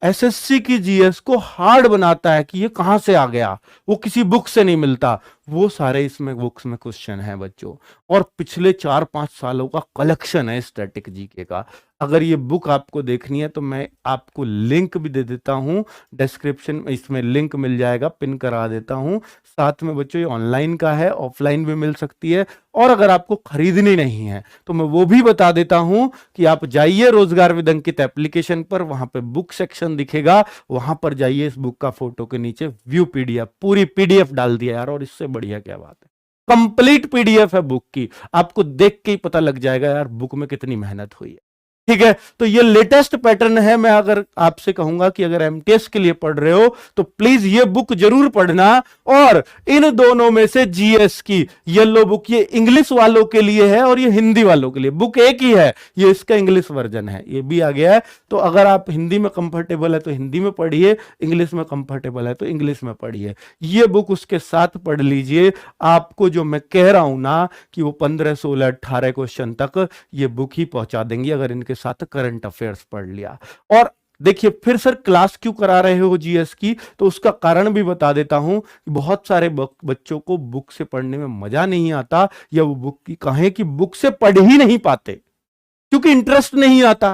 SSC की GS को hard बनाता है कि ये कहां से आ गया, वो किसी बुक से नहीं मिलता, वो सारे इसमें बुक्स में क्वेश्चन है बच्चों। और पिछले 4-5 सालों का कलेक्शन है स्टैटिक जीके का। अगर ये बुक आपको देखनी है तो मैं आपको लिंक भी दे देता हूं डिस्क्रिप्शन में, इसमें लिंक मिल जाएगा, पिन करा देता हूं। साथ में बच्चों ये ऑनलाइन का है, ऑफलाइन भी मिल सकती है। और अगर आपको खरीदनी नहीं है तो मैं वो भी बता देता हूं कि आप जाइए रोजगार विद अंकित एप्लीकेशन पर, वहां पे बुक सेक्शन दिखेगा, वहां पर जाइए, इस बुक का फोटो के नीचे व्यू पीडीएफ, पूरी पीडीएफ डाल दिया यार, और इससे बढ़िया क्या बात है, कंप्लीट पीडीएफ है बुक की। आपको देख के ही पता लग जाएगा यार बुक में कितनी मेहनत हुई है। ठीक है, तो ये लेटेस्ट पैटर्न है। मैं अगर आपसे कहूंगा कि अगर एमटीएस के लिए पढ़ रहे हो तो प्लीज ये बुक जरूर पढ़ना। और इन दोनों में से जीएस की येलो बुक, ये इंग्लिश वालों के लिए है और ये हिंदी वालों के लिए, बुक एक ही है, ये इसका इंग्लिश वर्जन है, ये भी आ गया है। तो अगर आप हिंदी में कंफर्टेबल है तो हिंदी में पढ़िए, इंग्लिश में कंफर्टेबल है तो इंग्लिश में पढ़िए। ये बुक उसके साथ पढ़ लीजिए। आपको जो मैं कह रहा हूं ना कि वो 15, 16, 18 क्वेश्चन तक ये बुक ही पहुंचा देंगी अगर इनके साथ करंट अफेयर्स पढ़ लिया। और देखिए फिर सर क्लास क्यों करा रहे हो जीएस की, तो उसका कारण भी बता देता हूं कि बहुत सारे बच्चों को बुक से पढ़ने में मजा नहीं आता, या वो बुक की कहें कि बुक से पढ़ ही नहीं पाते क्योंकि इंटरेस्ट नहीं आता।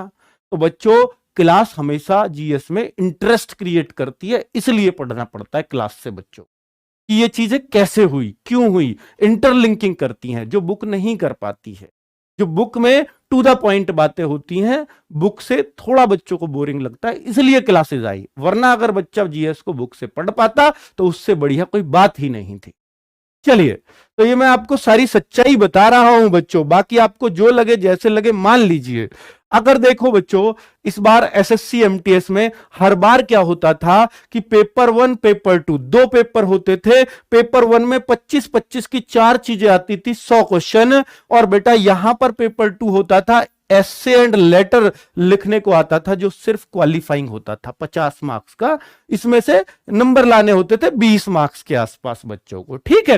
तो बच्चों क्लास हमेशा जीएस में इंटरेस्ट क्रिएट करती है, इसलिए पढ़ना पड़ता है क्लास से बच्चों कि ये चीजें कैसे हुई, क्यों हुई, इंटरलिंकिंग करती हैं जो बुक नहीं कर पाती है। जो बुक में टू द पॉइंट बातें होती हैं, बुक से थोड़ा बच्चों को बोरिंग लगता है, इसलिए क्लासेस आई। वरना अगर बच्चा जीएस को बुक से पढ़ पाता तो उससे बढ़िया कोई बात ही नहीं थी। चलिए, तो ये मैं आपको सारी सच्चाई बता रहा हूं बच्चों, बाकी आपको जो लगे जैसे लगे मान लीजिए। अगर देखो बच्चों इस बार एसएससी एमटीएस में हर बार क्या होता था कि पेपर 1 पेपर 2 दो पेपर होते थे। पेपर 1 में 25-25 की 4 चीजें आती थी, 100 क्वेश्चन। और बेटा यहां पर पेपर 2 होता था, एसे एंड लेटर लिखने को आता था जो सिर्फ क्वालिफाइंग होता था 50 मार्क्स का। इसमें से नंबर लाने होते थे 20 मार्क्स के आसपास बच्चों को। ठीक है।